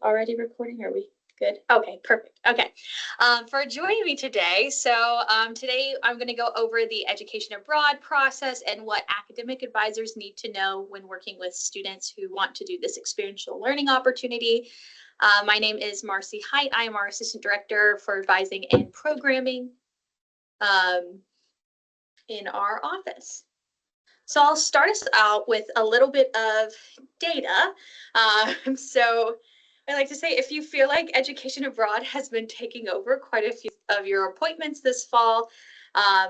Already recording? Are we good? Okay, perfect. Okay. For joining me today. Today I'm going to go over the education abroad process and what academic advisors need to know when working with students who want to do this experiential learning opportunity. My name is Marcy Height. I am our Assistant Director for Advising and Programming in our office. So I'll start us out with a little bit of data. So I like to say, if you feel like education abroad has been taking over quite a few of your appointments this fall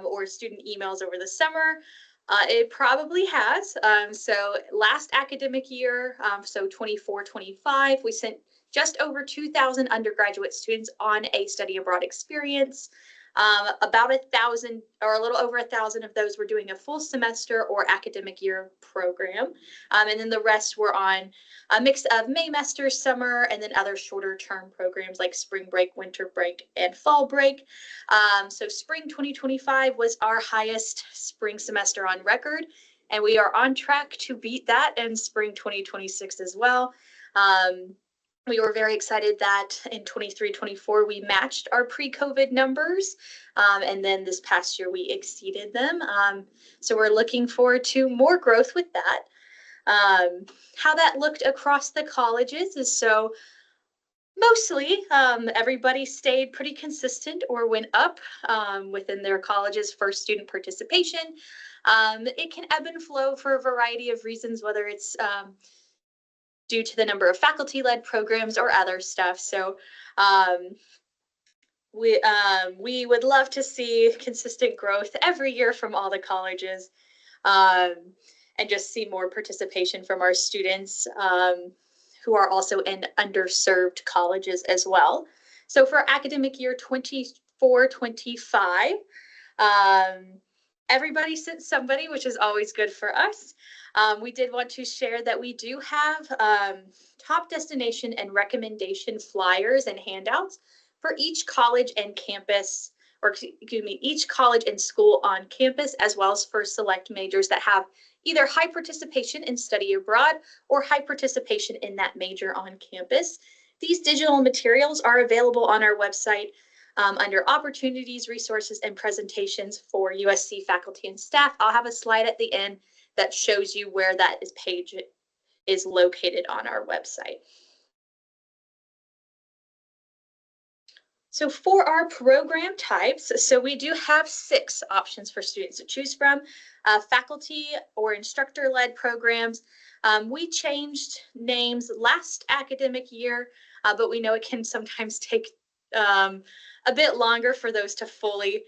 or student emails over the summer, it probably has. So last academic year, so 24-25, we sent just over 2,000 undergraduate students on a study abroad experience. About 1,000 or a little over 1,000 of those were doing a full semester or academic year program. And then the rest were on a mix of Maymester, summer, and then other shorter term programs like spring break, winter break, and fall break. So spring 2025 was our highest spring semester on record, and we are on track to beat that in spring 2026 as well. We were very excited that in 23-24 we matched our pre-COVID numbers, and then this past year we exceeded them. So we're looking forward to more growth with that. How that looked across the colleges is so mostly everybody stayed pretty consistent or went up within their colleges for student participation. It can ebb and flow for a variety of reasons, whether it's due to the number of faculty-led programs or other stuff. So we would love to see consistent growth every year from all the colleges, and just see more participation from our students who are also in underserved colleges as well. So for academic year 24-25, everybody sent somebody, which is always good for us. We did want to share that we do have top destination and recommendation flyers and handouts for each college and campus, or excuse me, each college and school on campus, as well as for select majors that have either high participation in study abroad or high participation in that major on campus. These digital materials are available on our website under opportunities, resources, and presentations for USC faculty and staff. I'll have a slide at the end that shows you where that page is located on our website. So for our program types, so we do have 6 options for students to choose from. Faculty or instructor-led programs. We changed names last academic year, but we know it can sometimes take a bit longer for those to fully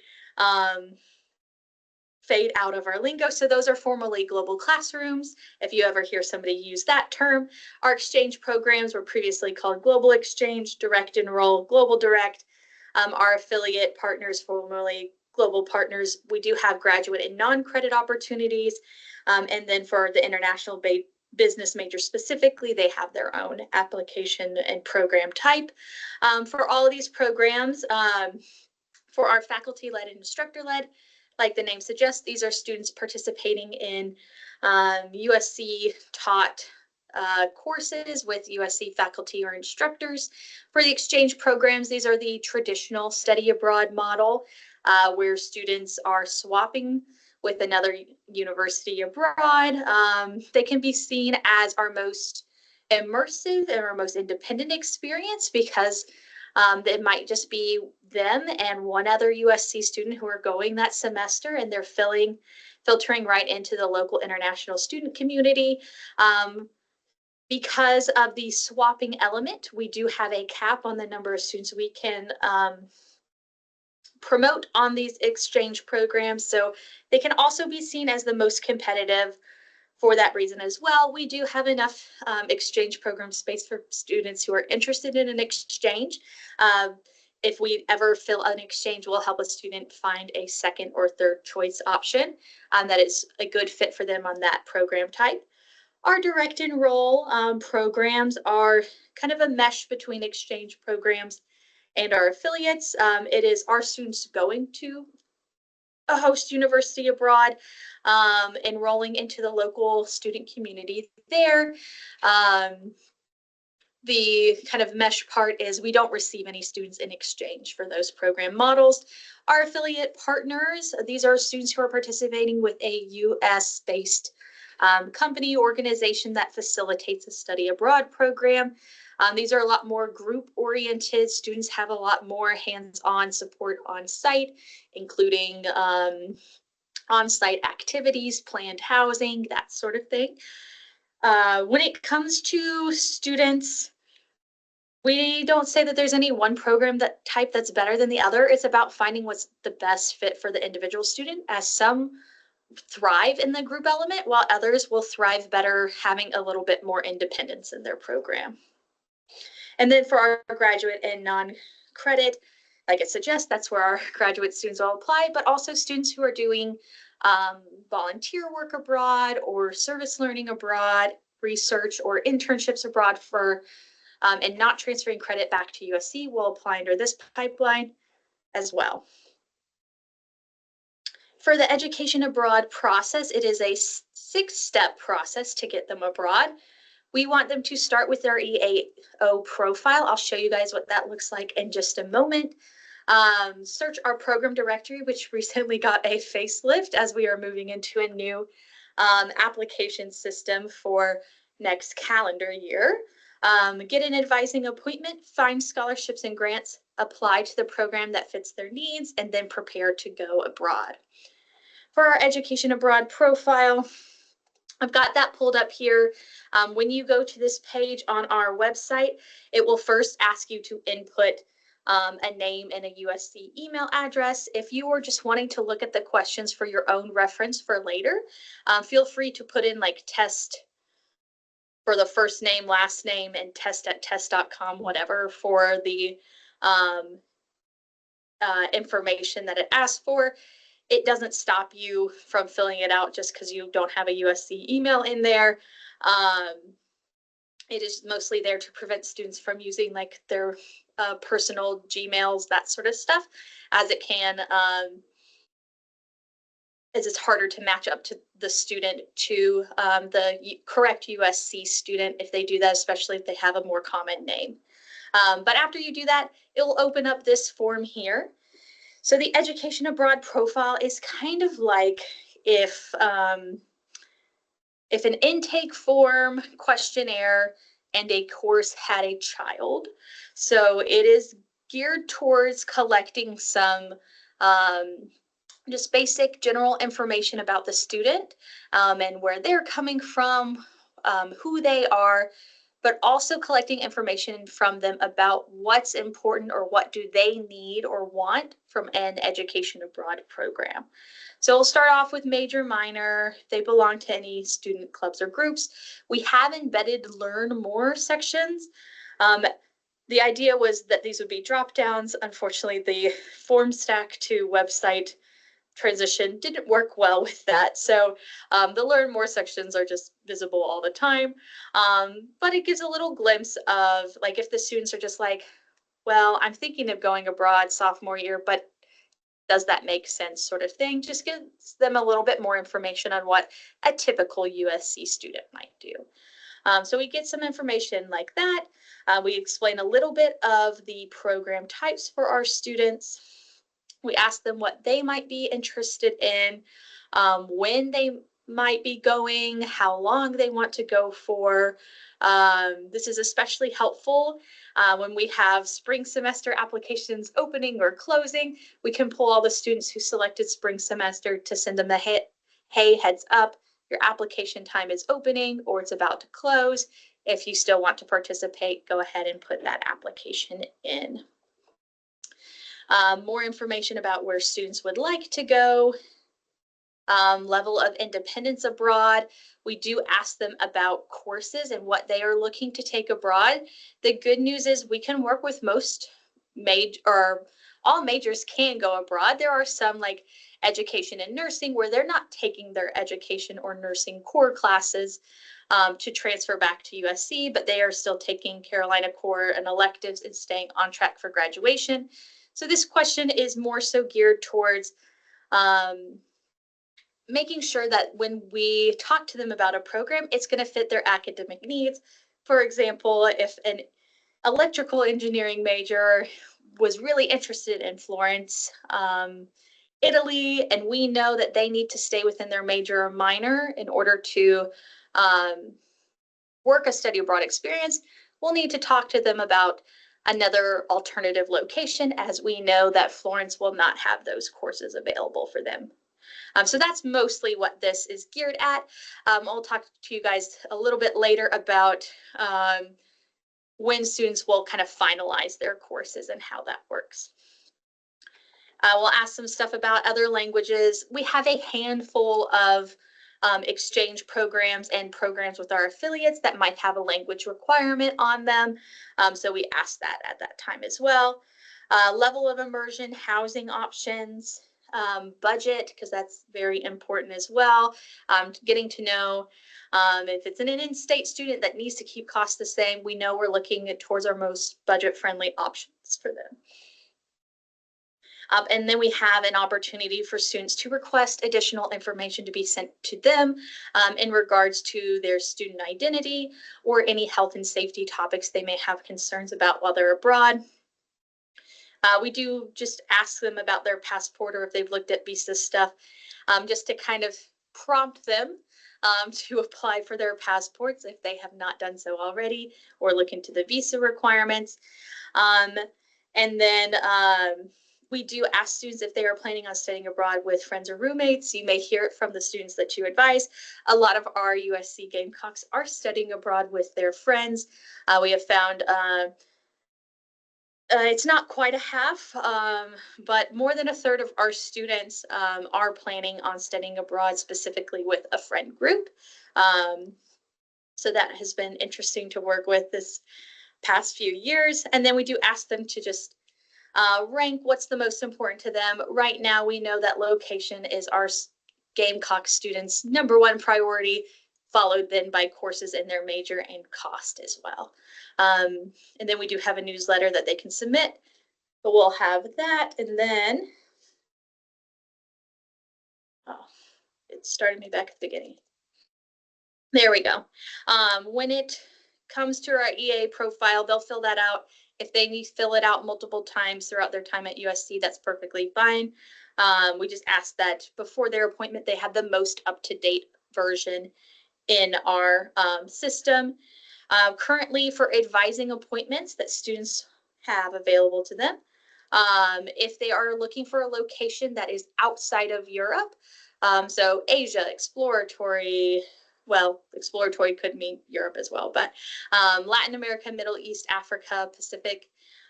fade out of our lingo. So those are formerly global classrooms. If you ever hear somebody use that term, our exchange programs were previously called global exchange, direct enroll, global direct. Our affiliate partners, formerly global partners, we do have graduate and non-credit opportunities. And then for the international business major specifically, they have their own application and program type. For all of these programs, for our faculty-led and instructor-led, like the name suggests, these are students participating in USC taught courses with USC faculty or instructors. For the exchange programs, these are the traditional study abroad model where students are swapping with another university abroad. They can be seen as our most immersive and our most independent experience because it might just be them and one other USC student who are going that semester, and they're filtering right into the local international student community. Because of the swapping element, we do have a cap on the number of students we can promote on these exchange programs. So they can also be seen as the most competitive for that reason as well. We do have enough exchange program space for students who are interested in an exchange. If we ever fill an exchange, we'll help a student find a second or third choice option that is a good fit for them on that program type. Our direct enroll programs are kind of a mesh between exchange programs and our affiliates. It is our students going to a host university abroad, enrolling into the local student community there. the kind of mesh part is we don't receive any students in exchange for those program models. Our affiliate partners, these are students who are participating with a US-based company organization that facilitates a study abroad program. These are a lot more group-oriented. Students have a lot more hands-on support on site, including on-site activities, planned housing, that sort of thing. When it comes to students, we don't say that there's any one program type that's better than the other. It's about finding what's the best fit for the individual student, as some thrive in the group element, while others will thrive better having a little bit more independence in their program. And then for our graduate and non-credit, like it suggests, that's where our graduate students will apply, but also students who are doing volunteer work abroad or service learning abroad, research or internships abroad for and not transferring credit back to USC will apply under this pipeline as well. For the education abroad process, it is a 6-step process to get them abroad. We want them to start with their EAO profile. I'll show you guys what that looks like in just a moment. Search our program directory, which recently got a facelift as we are moving into a new application system for next calendar year. Get an advising appointment, find scholarships and grants, apply to the program that fits their needs, and then prepare to go abroad. For our education abroad profile, I've got that pulled up here. When you go to this page on our website, it will first ask you to input a name and a USC email address. If you are just wanting to look at the questions for your own reference for later, feel free to put in like test for the first name, last name, and test@test.com, whatever, for the information that it asks for. It doesn't stop you from filling it out just because you don't have a USC email in there. It is mostly there to prevent students from using like their personal Gmails, that sort of stuff, as it can, as it's harder to match up to the student to the correct USC student if they do that, especially if they have a more common name. But after you do that, it will open up this form here. So the education abroad profile is kind of like if an intake form, questionnaire, and a course had a child. So it is geared towards collecting some just basic general information about the student and where they're coming from, who they are, but also collecting information from them about what's important or what do they need or want from an education abroad program. So we'll start off with major, minor, if they belong to any student clubs or groups. We have embedded learn more sections. The idea was that these would be drop downs. Unfortunately, the form stack to website transition didn't work well with that. So the learn more sections are just visible all the time. But it gives a little glimpse of like if the students are just like, well, I'm thinking of going abroad sophomore year, but does that make sense sort of thing? Just gives them a little bit more information on what a typical USC student might do. So we get some information like that. We explain a little bit of the program types for our students. We ask them what they might be interested in, when they might be going, how long they want to go for. This is especially helpful when we have spring semester applications opening or closing. We can pull all the students who selected spring semester to send them the hey, heads up, your application time is opening or it's about to close. If you still want to participate, go ahead and put that application in. More information about where students would like to go, level of independence abroad. We do ask them about courses and what they are looking to take abroad. The good news is we can work with most all majors can go abroad. There are some like education and nursing where they're not taking their education or nursing core classes to transfer back to USC, but they are still taking Carolina core and electives and staying on track for graduation. So this question is more so geared towards making sure that when we talk to them about a program, it's going to fit their academic needs, For example, if an electrical engineering major was really interested in Florence, Italy, and we know that they need to stay within their major or minor in order to um, work a study abroad experience, we'll need to talk to them about another alternative location, as we know that Florence will not have those courses available for them. So that's mostly what this is geared at. I'll talk to you guys a little bit later about when students will kind of finalize their courses and how that works. We'll ask some stuff about other languages. We have a handful of exchange programs and programs with our affiliates that might have a language requirement on them. So we asked that at that time as well. Level of immersion, housing options, budget, because that's very important as well. Getting to know if it's an in-state student that needs to keep costs the same, we know we're looking towards our most budget-friendly options for them. And then we have an opportunity for students to request additional information to be sent to them in regards to their student identity or any health and safety topics they may have concerns about while they're abroad. We do just ask them about their passport or if they've looked at visa stuff, just to kind of prompt them to apply for their passports if they have not done so already, or look into the visa requirements. And then we do ask students if they are planning on studying abroad with friends or roommates. You may hear it from the students that you advise. A lot of our USC Gamecocks are studying abroad with their friends. We have found it's not quite a half, but more than a third of our students are planning on studying abroad, specifically with a friend group. So that has been interesting to work with this past few years. And then we do ask them to just rank what's the most important to them. Right now, we know that location is our Gamecock students' #1 priority, followed then by courses in their major and cost as well. And then we do have a newsletter that they can submit, but we'll have that. And then, oh, it started me back at the beginning. There we go. When it comes to our EA profile, they'll fill that out. If they need to fill it out multiple times throughout their time at USC, that's perfectly fine. We just ask that before their appointment, they have the most up-to-date version in our system. Currently, for advising appointments that students have available to them, if they are looking for a location that is outside of Europe, so Asia, exploratory, well, exploratory could mean Europe as well, but Latin America, Middle East, Africa, Pacific,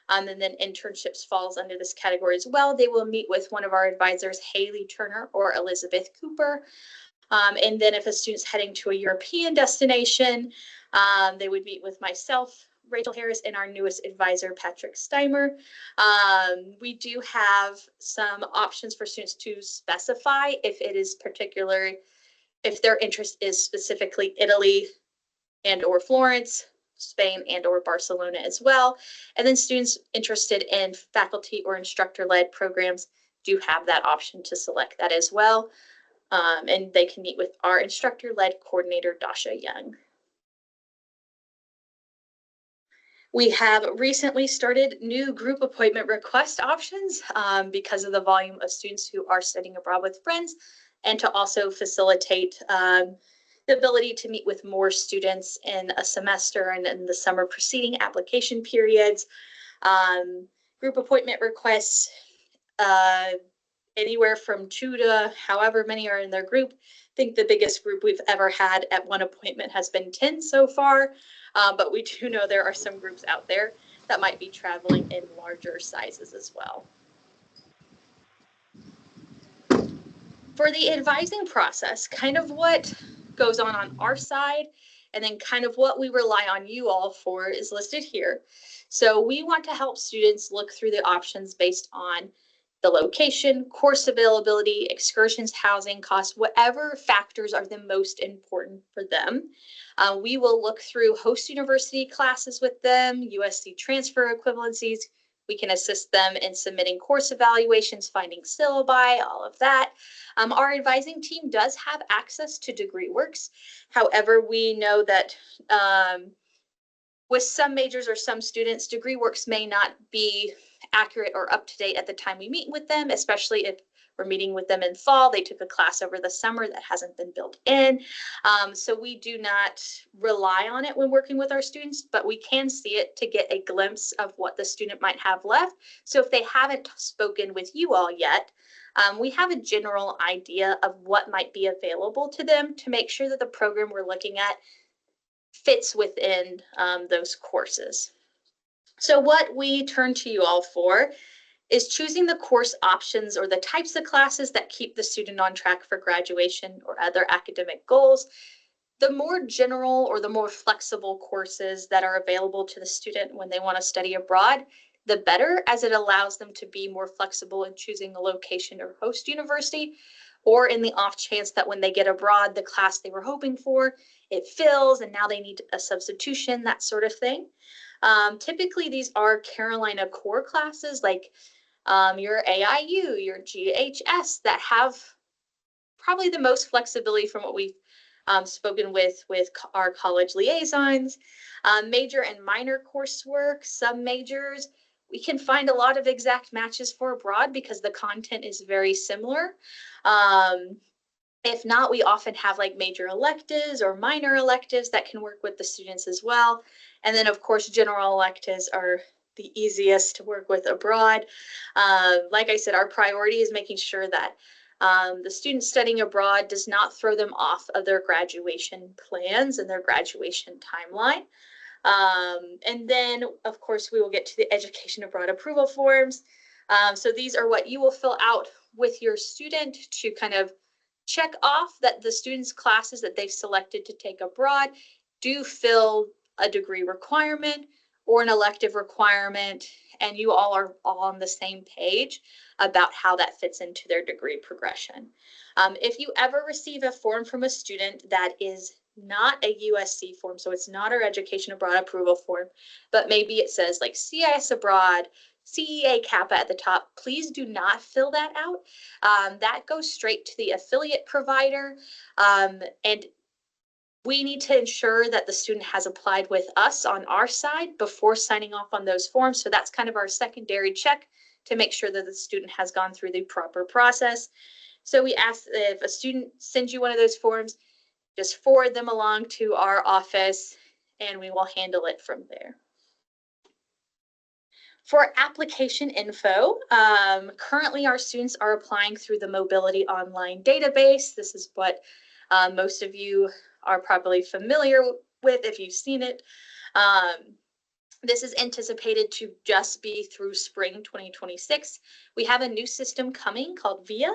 and then internships falls under this category as well. They will meet with one of our advisors, Haley Turner or Elizabeth Cooper. And then if a student's heading to a European destination, they would meet with myself, Rachel Harris, and our newest advisor, Patrick Steimer. We do have some options for students to specify if it is particular, if their interest is specifically Italy and or Florence, Spain and or Barcelona as well. And then students interested in faculty or instructor-led programs do have that option to select that as well. And they can meet with our instructor-led coordinator, Dasha Young. We have recently started new group appointment request options because of the volume of students who are studying abroad with friends, and to also facilitate the ability to meet with more students in a semester and in the summer preceding application periods. Group appointment requests, anywhere from 2 to however many are in their group. I think the biggest group we've ever had at one appointment has been 10 so far, but we do know there are some groups out there that might be traveling in larger sizes as well. For the advising process, kind of what goes on our side, and then kind of what we rely on you all for is listed here. So we want to help students look through the options based on the location, course availability, excursions, housing costs, whatever factors are the most important for them. We will look through host university classes with them, USC transfer equivalencies. We can assist them in submitting course evaluations, finding syllabi, all of that. Our advising team does have access to DegreeWorks. However, we know that with some majors or some students, degree works may not be accurate or up to date at the time we meet with them, especially if we're meeting with them in fall. They took a class over the summer that hasn't been built in. So we do not rely on it when working with our students, but we can see it to get a glimpse of what the student might have left. So if they haven't spoken with you all yet, we have a general idea of what might be available to them to make sure that the program we're looking at fits within those courses. So what we turn to you all for is choosing the course options or the types of classes that keep the student on track for graduation or other academic goals. The more general or the more flexible courses that are available to the student when they want to study abroad, the better, as it allows them to be more flexible in choosing a location or host university, or in the off chance that when they get abroad, the class they were hoping for, it fills and now they need a substitution, that sort of thing. Typically, these are Carolina core classes like your AIU, your GHS, that have probably the most flexibility from what we've spoken with our college liaisons. Major and minor coursework, some majors, we can find a lot of exact matches for abroad because the content is very similar. If not, we often have like major electives or minor electives that can work with the students as well. And then of course, general electives are the easiest to work with abroad. Like I said, our priority is making sure that the student studying abroad does not throw them off of their graduation plans and their graduation timeline. And then, of course, we will get to the education abroad approval forms. So these are what you will fill out with your student to kind of check off that the student's classes that they've selected to take abroad do fill a degree requirement or an elective requirement, and you all are all on the same page about how that fits into their degree progression. If you ever receive a form from a student that is not a USC form, so it's not our education abroad approval form, but maybe it says like CIS abroad, CEA Kappa at the top, please do not fill that out. That goes straight to the affiliate provider, and we need to ensure that the student has applied with us on our side before signing off on those forms. So that's kind of our secondary check to make sure that the student has gone through the proper process. So we ask if a student sends you one of those forms, just forward them along to our office and we will handle it from there. For application info, currently our students are applying through the Mobility Online database. This is what most of you are probably familiar with if you've seen it. This is anticipated to just be through spring 2026. We have a new system coming called VIA.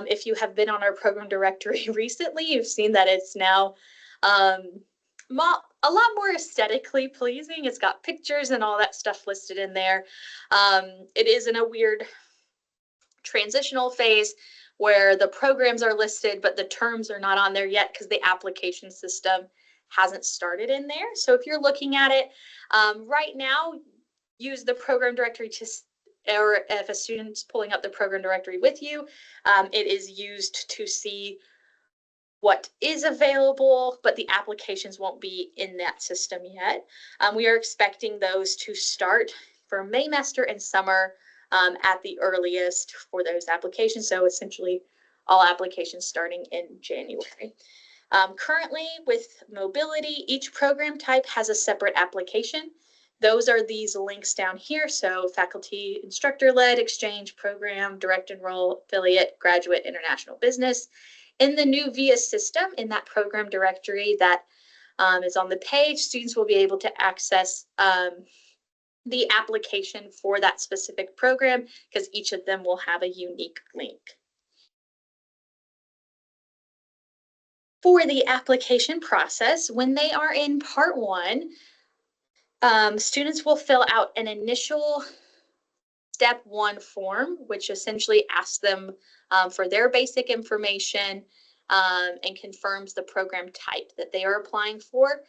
If you have been on our program directory recently, you've seen that it's now a lot more aesthetically pleasing. It's got pictures and all that stuff listed in there. It is in a weird transitional phase where the programs are listed, but the terms are not on there yet because the application system hasn't started in there. So if you're looking at it right now, use the program directory or if a student's pulling up the program directory with you, it is used to see what is available, but the applications won't be in that system yet. We are expecting those to start for Maymester and summer at the earliest for those applications. So essentially all applications starting in January. Currently with mobility, each program type has a separate application. Those are these links down here. So faculty, instructor-led, exchange, program, direct enroll, affiliate, graduate, international business. In the new VIA system, in that program directory that is on the page, students will be able to access the application for that specific program because each of them will have a unique link. For the application process, when they are in part one, students will fill out an initial step one form, which essentially asks them for their basic information and confirms the program type that they are applying for.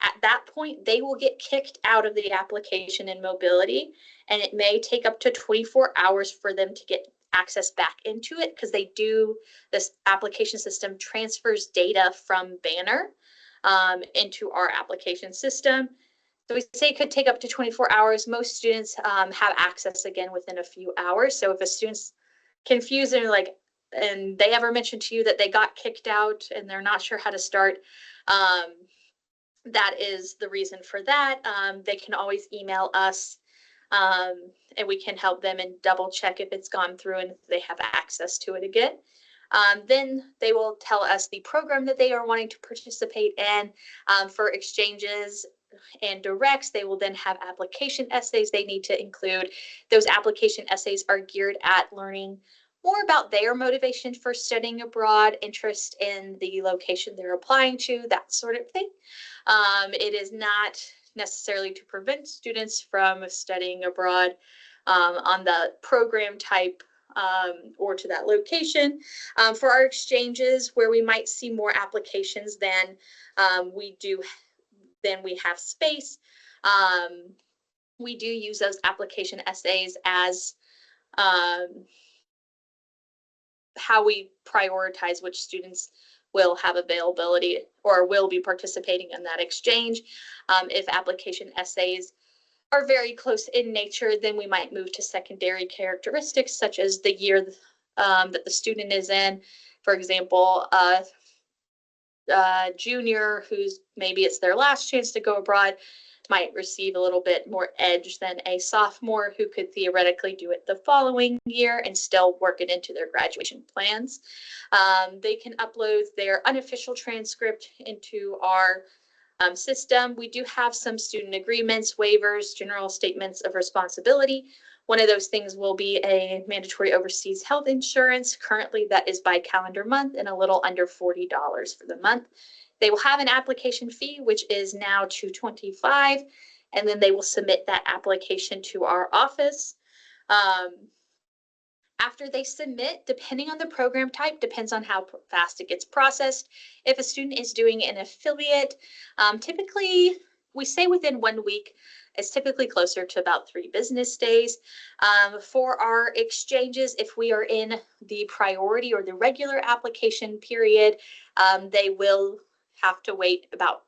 At that point, they will get kicked out of the application in mobility, and it may take up to 24 hours for them to get access back into it because this application system transfers data from Banner into our application system. So we say it could take up to 24 hours. Most students have access again within a few hours. So if a student's confused and they ever mention to you that they got kicked out and they're not sure how to start, that is the reason for that. They can always email us, and we can help them and double check if it's gone through and if they have access to it again. Then they will tell us the program that they are wanting to participate in. For exchanges and directs, they will then have application essays they need to include. Those application essays are geared at learning more about their motivation for studying abroad, interest in the location they're applying to, that sort of thing. It is not necessarily to prevent students from studying abroad on the program type or to that location. For our exchanges, where we might see more applications than we have space, we do use those application essays as how we prioritize which students will have availability or will be participating in that exchange. If application essays are very close in nature, then we might move to secondary characteristics such as the year that the student is in. For example, junior who's maybe it's their last chance to go abroad might receive a little bit more edge than a sophomore who could theoretically do it the following year and still work it into their graduation plans. They can upload their unofficial transcript into our system. We do have some student agreements, waivers, general statements of responsibility. One of those things will be a mandatory overseas health insurance. Currently, that is by calendar month and a little under $40 for the month. They will have an application fee, which is now $225, and then they will submit that application to our office. After they submit, depending on the program type, depends on how fast it gets processed. If a student is doing an affiliate, typically we say within 1 week. It's typically closer to about 3 business days. For our exchanges, if we are in the priority or the regular application period, they will have to wait about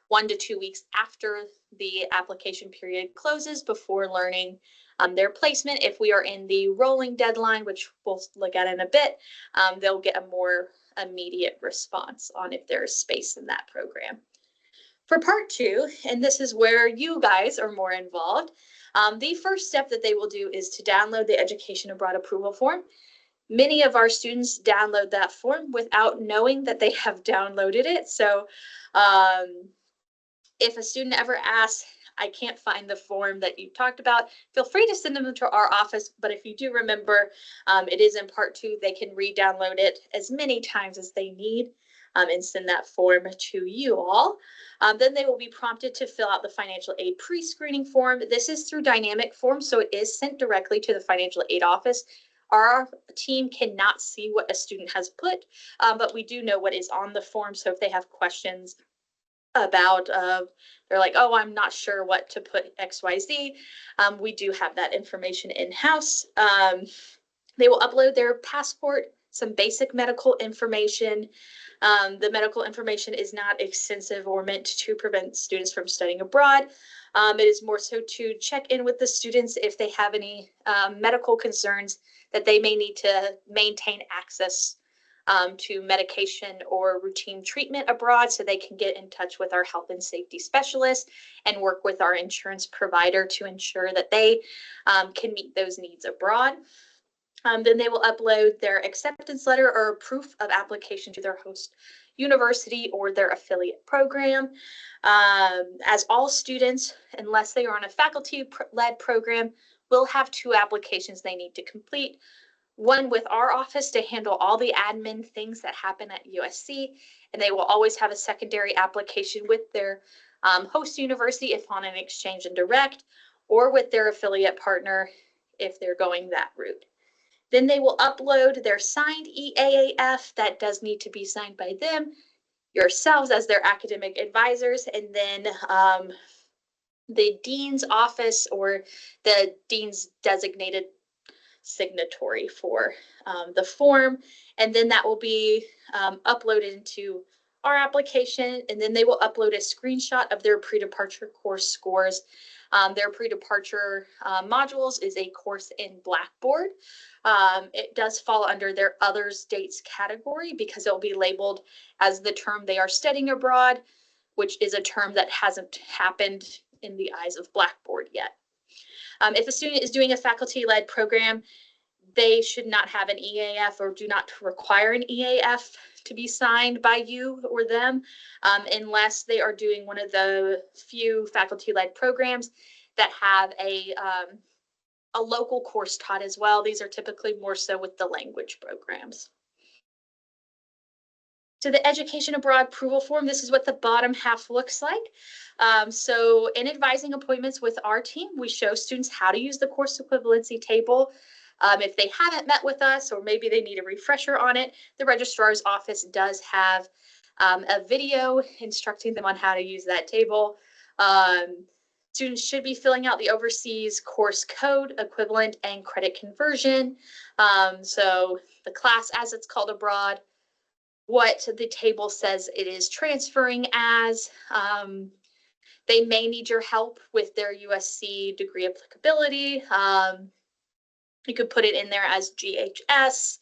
1 to 2 weeks after the application period closes before learning their placement. If we are in the rolling deadline, which we'll look at in a bit, they'll get a more immediate response on if there is space in that program. For part 2, and this is where you guys are more involved, the first step that they will do is to download the Education Abroad approval form. Many of our students download that form without knowing that they have downloaded it. So if a student ever asks, I can't find the form that you talked about, feel free to send them to our office. But if you do remember, it is in part 2, they can re-download it as many times as they need and send that form to you all. Then they will be prompted to fill out the financial aid pre-screening form. This is through dynamic form, so it is sent directly to the financial aid office. Our team cannot see what a student has put, but we do know what is on the form. So if they have questions about, they're like, oh, I'm not sure what to put XYZ, we do have that information in-house. They will upload their passport, some basic medical information. The medical information is not extensive or meant to prevent students from studying abroad. It is more so to check in with the students if they have any medical concerns that they may need to maintain access to medication or routine treatment abroad, so they can get in touch with our health and safety specialist and work with our insurance provider to ensure that they can meet those needs abroad. Then they will upload their acceptance letter or proof of application to their host university or their affiliate program. As all students, unless they are on a faculty-led program, will have 2 applications they need to complete. One with our office to handle all the admin things that happen at USC, and they will always have a secondary application with their host university if on an exchange and direct, or with their affiliate partner if they're going that route. Then they will upload their signed EAAF that does need to be signed by them, yourselves as their academic advisors, and then the dean's office or the dean's designated signatory for the form, and then that will be uploaded into our application, and then they will upload a screenshot of their pre-departure course scores. Their pre-departure modules is a course in Blackboard. It does fall under their others dates category because it will be labeled as the term they are studying abroad, which is a term that hasn't happened in the eyes of Blackboard yet. If a student is doing a faculty-led program, they should not have an EAF or do not require an EAF to be signed by you or them unless they are doing one of the few faculty-led programs that have a local course taught as well. These are typically more so with the language programs. So the education abroad approval form, this is what the bottom half looks like. So in advising appointments with our team, we show students how to use the course equivalency table. If they haven't met with us or maybe they need a refresher on it, the registrar's office does have a video instructing them on how to use that table. Students should be filling out the overseas course code, equivalent, and credit conversion. So the class as it's called abroad, what the table says it is transferring as. They may need your help with their USC degree applicability. You could put it in there as GHS,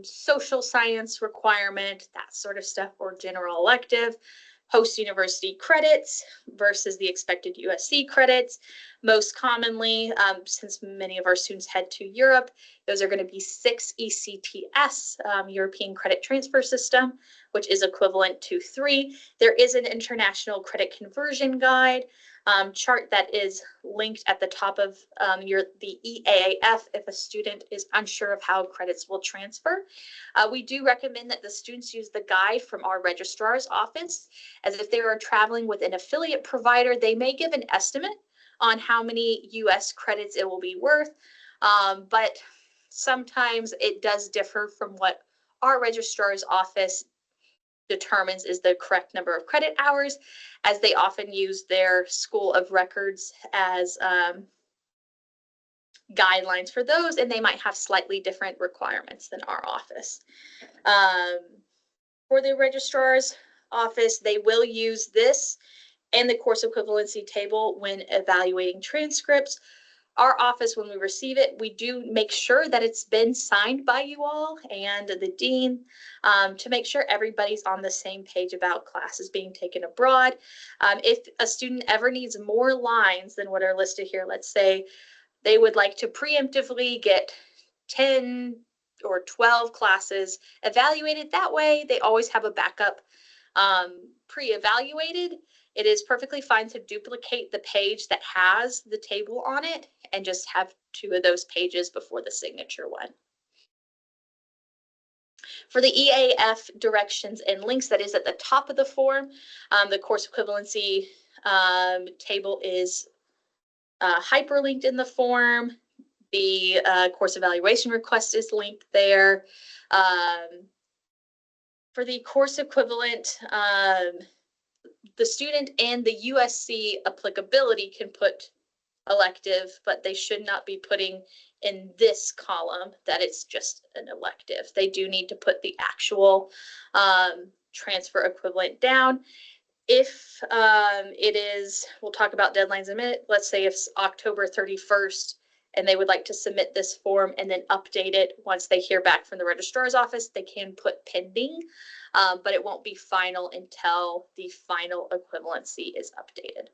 social science requirement, that sort of stuff, or general elective. Post-university credits versus the expected USC credits. Most commonly, since many of our students head to Europe, those are going to be 6 ECTS, European Credit Transfer System, which is equivalent to 3. There is an international credit conversion guide chart that is linked at the top of the EAF if a student is unsure of how credits will transfer. We do recommend that the students use the guide from our registrar's office, as if they are traveling with an affiliate provider, they may give an estimate on how many US credits it will be worth, but sometimes it does differ from what our registrar's office determines is the correct number of credit hours, as they often use their school of records as guidelines for those, and they might have slightly different requirements than our office. For the registrar's office, they will use this and the course equivalency table when evaluating transcripts. Our office, when we receive it, we do make sure that it's been signed by you all and the dean to make sure everybody's on the same page about classes being taken abroad. If a student ever needs more lines than what are listed here, let's say they would like to preemptively get 10 or 12 classes evaluated that way, they always have a backup pre-evaluated. It is perfectly fine to duplicate the page that has the table on it and just have 2 of those pages before the signature one. For the EAF directions and links, that is at the top of the form. The course equivalency table is hyperlinked in the form. The course evaluation request is linked there. For the course equivalent, the student and the USC applicability can put elective, but they should not be putting in this column that it's just an elective. They do need to put the actual transfer equivalent down. If it is, we'll talk about deadlines in a minute. Let's say it's October 31st and they would like to submit this form and then update it once they hear back from the registrar's office, they can put pending, but it won't be final until the final equivalency is updated.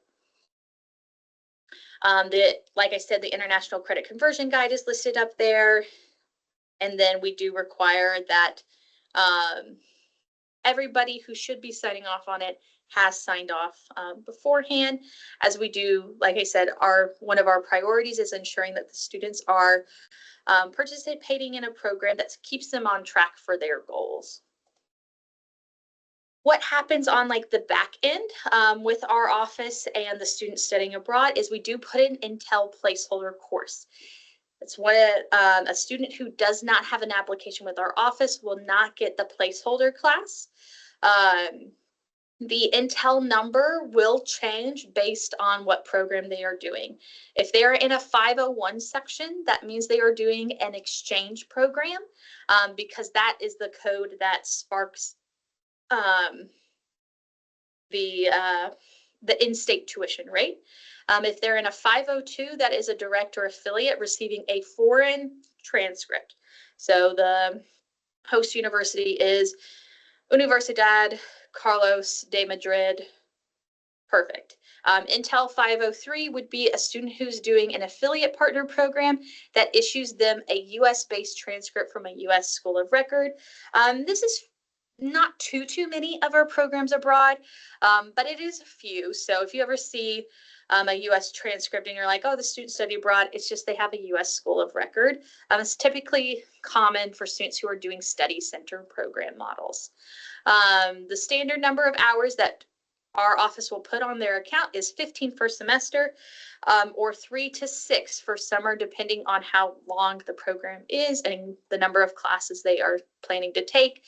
Like I said, the International Credit Conversion Guide is listed up there. And then we do require that everybody who should be signing off on it has signed off beforehand. As we do, like I said, one of our priorities is ensuring that the students are participating in a program that keeps them on track for their goals. What happens on like the back end with our office and the students studying abroad is we do put an Intel placeholder course. It's what a student who does not have an application with our office will not get the placeholder class. The Intel number will change based on what program they are doing. If they are in a 501 section, that means they are doing an exchange program because that is the code that sparks the in-state tuition rate. If they're in a 502, that is a direct or affiliate receiving a foreign transcript. So the host university is Universidad Carlos de Madrid. Perfect. Intel 503 would be a student who's doing an affiliate partner program that issues them a US-based transcript from a US school of record. This is not too many of our programs abroad, but it is a few. So if you ever see a US transcript and you're like, oh, the student studied abroad, it's just they have a US school of record. It's typically common for students who are doing study center program models. The standard number of hours that our office will put on their account is 15 for semester, or 3 to 6 for summer, depending on how long the program is and the number of classes they are planning to take.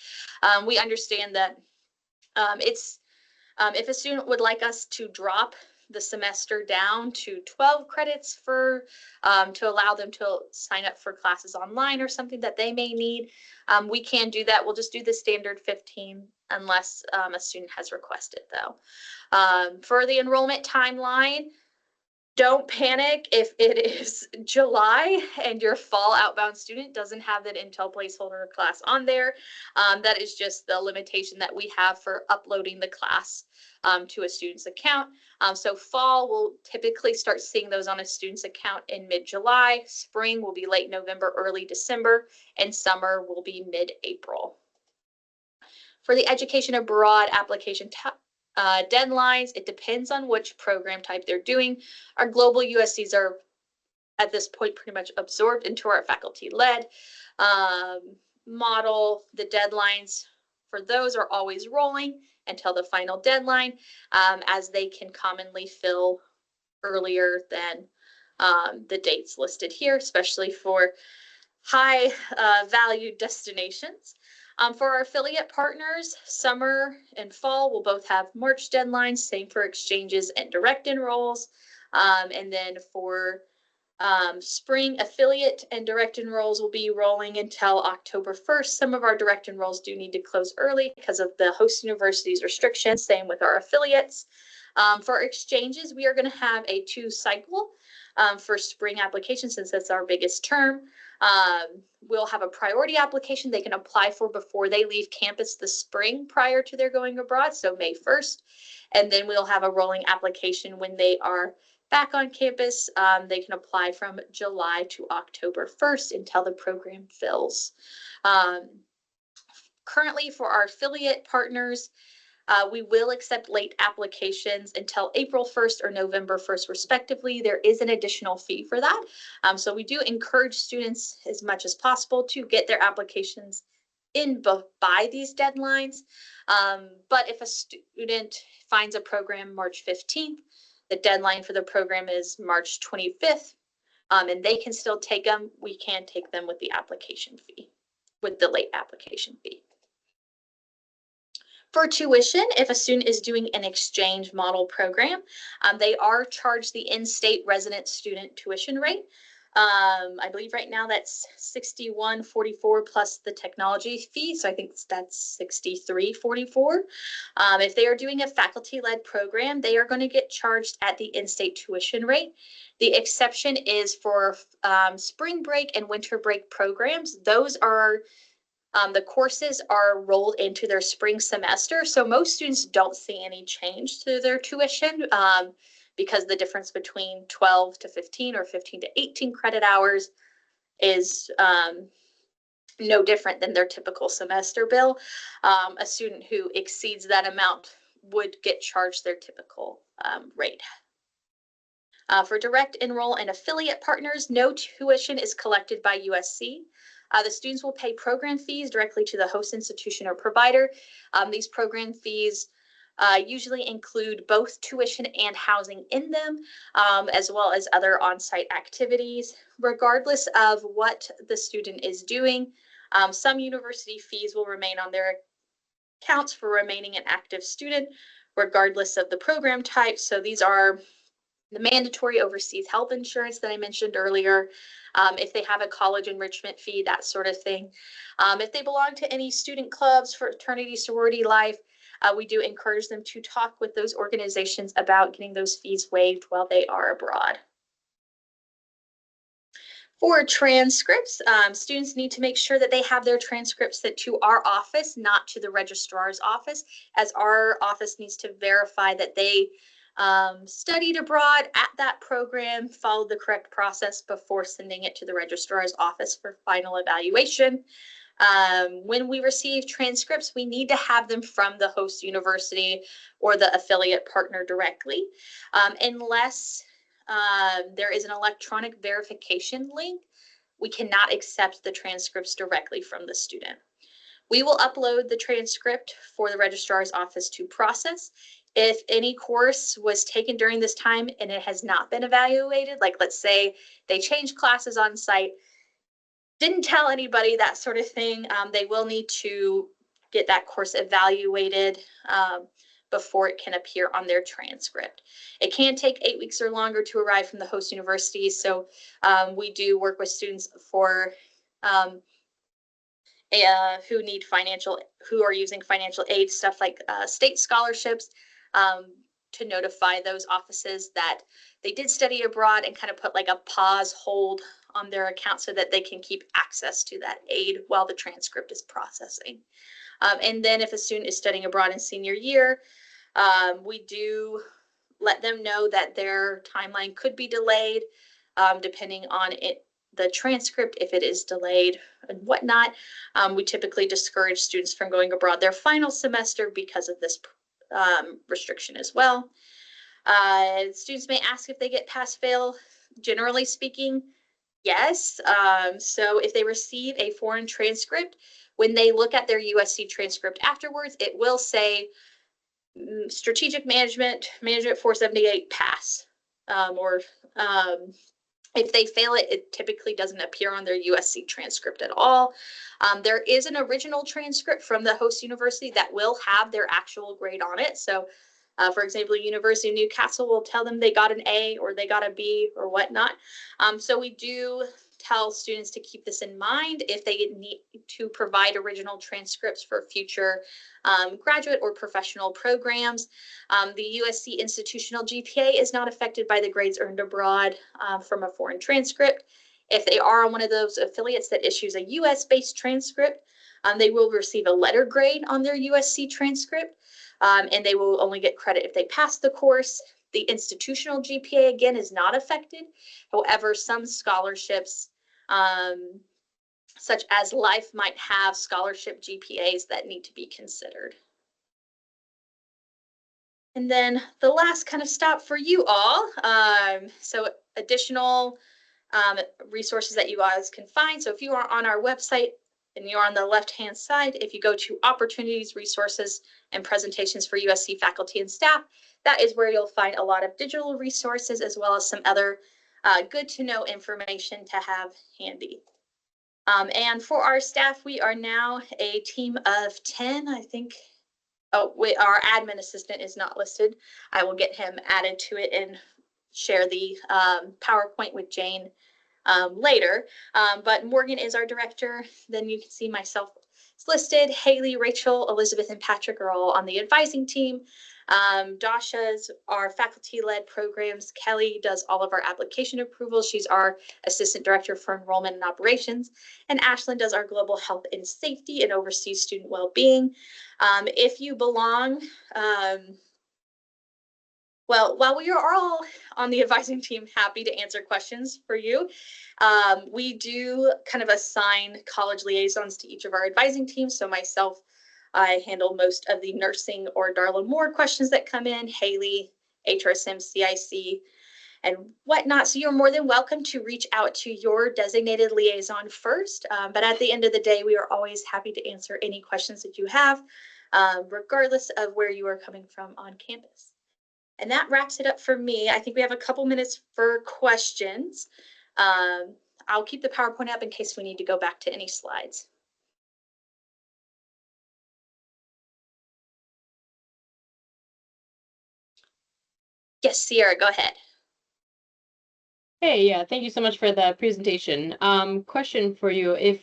We understand that if a student would like us to drop the semester down to 12 credits for to allow them to sign up for classes online or something that they may need, we can do that. We'll just do the standard 15 unless a student has requested, though. For the enrollment timeline, don't panic if it is July and your fall outbound student doesn't have that Intel placeholder class on there. That is just the limitation that we have for uploading the class to a student's account. So fall, we'll typically start seeing those on a student's account in mid-July. Spring will be late November, early December, and summer will be mid-April. For the education abroad application deadlines, it depends on which program type they're doing. Our global USCs are at this point pretty much absorbed into our faculty-led model. The deadlines for those are always rolling until the final deadline, as they can commonly fill earlier than the dates listed here, especially for high valued destinations. For our affiliate partners, summer and fall will both have March deadlines, same for exchanges and direct enrolls. And then for spring, affiliate and direct enrolls will be rolling until October 1st. Some of our direct enrolls do need to close early because of the host university's restrictions, same with our affiliates. For exchanges, we are going to have a 2-cycle for spring application, since that's our biggest term. We'll have a priority application they can apply for before they leave campus the spring prior to their going abroad, so May 1st. And then we'll have a rolling application when they are back on campus. They can apply from July to October 1st until the program fills. Currently, for our affiliate partners, we will accept late applications until April 1st or November 1st, respectively. There is an additional fee for that. So we do encourage students as much as possible to get their applications in by these deadlines. But if a student finds a program March 15th, the deadline for the program is March 25th, and they can still take them. We can take them with the application fee, with the late application fee. For tuition, if a student is doing an exchange model program, they are charged the in-state resident student tuition rate. I believe right now that's $61.44 plus the technology fee, so I think that's $63.44. If they are doing a faculty-led program, they are going to get charged at the in-state tuition rate. The exception is for spring break and winter break programs. Those are the courses are rolled into their spring semester, so most students don't see any change to their tuition because the difference between 12 to 15 or 15 to 18 credit hours is no different than their typical semester bill. A student who exceeds that amount would get charged their typical rate. For direct enroll and affiliate partners, no tuition is collected by USC. The students will pay program fees directly to the host institution or provider. These program fees usually include both tuition and housing in them, as well as other on-site activities. Regardless of what the student is doing, some university fees will remain on their accounts for remaining an active student, regardless of the program type. So these are the mandatory overseas health insurance that I mentioned earlier, if they have a college enrichment fee, that sort of thing. If they belong to any student clubs, fraternity, sorority life, we do encourage them to talk with those organizations about getting those fees waived while they are abroad. For transcripts, students need to make sure that they have their transcripts sent to our office, not to the registrar's office, as our office needs to verify that they studied abroad at that program, followed the correct process before sending it to the registrar's office for final evaluation. When we receive transcripts, we need to have them from the host university or the affiliate partner directly, unless there is an electronic verification link. We cannot accept the transcripts directly from the student. We will upload the transcript for the registrar's office to process. If any course was taken during this time and it has not been evaluated, like let's say they changed classes on site, didn't tell anybody, that sort of thing, they will need to get that course evaluated before it can appear on their transcript. It can take 8 weeks or longer to arrive from the host university, so we do work with students for who are using financial aid, stuff like state scholarships, to notify those offices that they did study abroad and kind of put like a pause hold on their account so that they can keep access to that aid while the transcript is processing. And then if a student is studying abroad in senior year, we do let them know that their timeline could be delayed depending on the transcript, if it is delayed and whatnot. We typically discourage students from going abroad their final semester because of this restriction as well. Students may ask if they get pass-fail. Generally speaking, yes. So if they receive a foreign transcript, when they look at their USC transcript afterwards, it will say strategic management 478 pass, or if they fail it, it typically doesn't appear on their USC transcript at all. There is an original transcript from the host university that will have their actual grade on it. So for example, University of Newcastle will tell them they got an A or they got a B or whatnot. So we do tell students to keep this in mind if they need to provide original transcripts for future graduate or professional programs. The USC institutional GPA is not affected by the grades earned abroad from a foreign transcript. If they are on one of those affiliates that issues a US-based transcript, they will receive a letter grade on their USC transcript, and they will only get credit if they pass the course. The institutional GPA, again, is not affected. However, some scholarships, such as Life, might have scholarship GPAs that need to be considered. And then the last kind of stop for you all, so additional resources that you guys can find. So if you are on our website and you're on the left-hand side, if you go to Opportunities, Resources, and Presentations for USC Faculty and Staff, that is where you'll find a lot of digital resources as well as some other good to know information to have handy. And for our staff, we are now a team of 10, I think. Oh, our admin assistant is not listed. I will get him added to it and share the PowerPoint with Jane later. But Morgan is our director. Then you can see myself listed. Haley, Rachel, Elizabeth, and Patrick are all on the advising team. Dasha's our faculty-led programs. Kelly does all of our application approvals. She's our assistant director for enrollment and operations. And Ashlyn does our global health and safety and oversees student well-being. If you belong, well, while we are all on the advising team, happy to answer questions for you. We do kind of assign college liaisons to each of our advising teams. So myself, I handle most of the nursing or Darla Moore questions that come in, Haley, HRSM, CIC, and whatnot. So you're more than welcome to reach out to your designated liaison first. But at the end of the day, we are always happy to answer any questions that you have, regardless of where you are coming from on campus. And that wraps it up for me. I think we have a couple minutes for questions. I'll keep the PowerPoint up in case we need to go back to any slides. Yes, Sierra, go ahead. Hey, yeah, thank you so much for the presentation. Question for you. If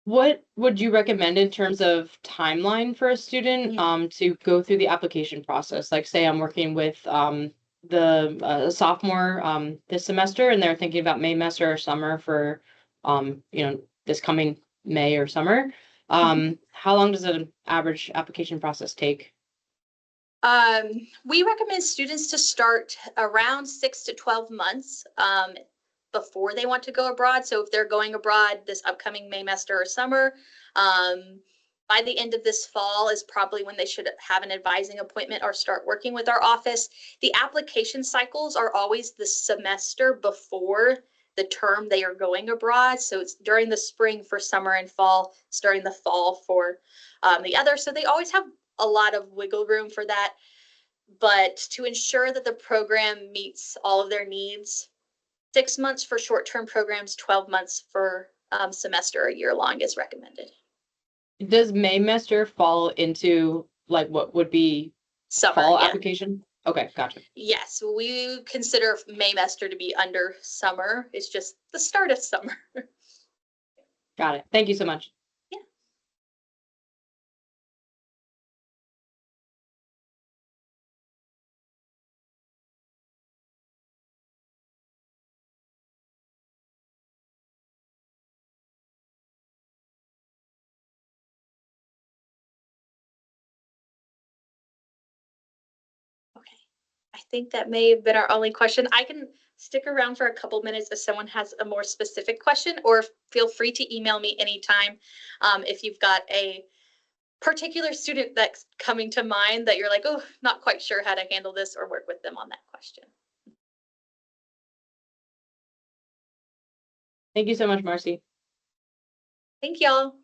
What would you recommend in terms of timeline for a student to go through the application process? Like, say I'm working with the sophomore this semester, and they're thinking about May semester or summer for this coming May or summer. How long does an average application process take? We recommend students to start around 6 to 12 months before they want to go abroad. So if they're going abroad this upcoming May semester or summer, by the end of this fall is probably when they should have an advising appointment or start working with our office. The application cycles are always the semester before the term they are going abroad. So it's during the spring for summer and fall, it's during the fall for the other. So they always have a lot of wiggle room for that. But to ensure that the program meets all of their needs, 6 months for short-term programs, 12 months for semester or year long is recommended. Does May semester fall into like what would be Summer, fall yeah. application? Okay, gotcha. Yes, we consider May semester to be under summer. It's just the start of summer. Got it. Thank you so much. Yeah. Okay. I think that may have been our only question. I can stick around for a couple minutes if someone has a more specific question, or feel free to email me anytime if you've got a particular student that's coming to mind that you're like, oh, not quite sure how to handle this, or work with them on that question. Thank you so much, Marcy. Thank y'all.